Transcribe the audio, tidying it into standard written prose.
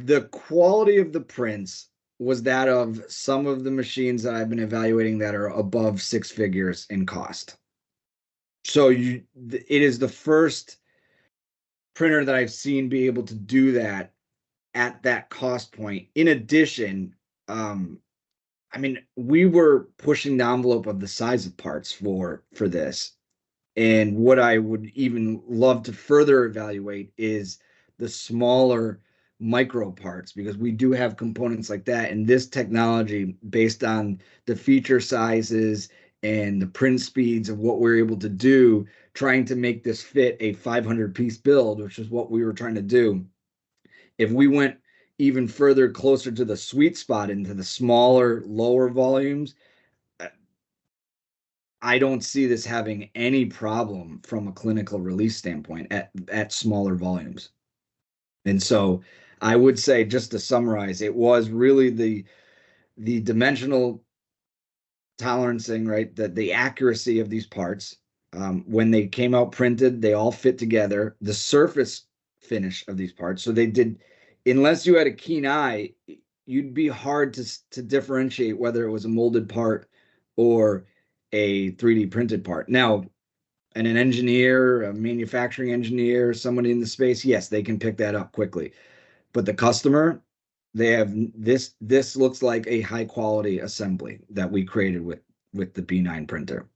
The quality of the prints was that of some of the machines that I've been evaluating that are above six figures in cost. So it is the first printer that I've seen be able to do that at that cost point. In addition, I mean, we were pushing the envelope of the size of parts for this. And what I would even love to further evaluate is the smaller micro parts, because we do have components like that. And this technology, based on the feature sizes and the print speeds of what we're able to do, trying to make this fit a 500 piece build, which is what we were trying to do. If we went even further closer to the sweet spot into the smaller, lower volumes, I don't see this having any problem from a clinical release standpoint at smaller volumes. And so I would say, just to summarize, it was really the dimensional tolerancing, right? The accuracy of these parts. When they came out printed, they all fit together. The surface finish of these parts. So they did, unless you had a keen eye, you'd be hard to differentiate whether it was a molded part or a 3D printed part. Now, and an engineer, a manufacturing engineer, somebody in the space, yes, they can pick that up quickly. But the customer, they have this looks like a high quality assembly that we created with the B9 printer.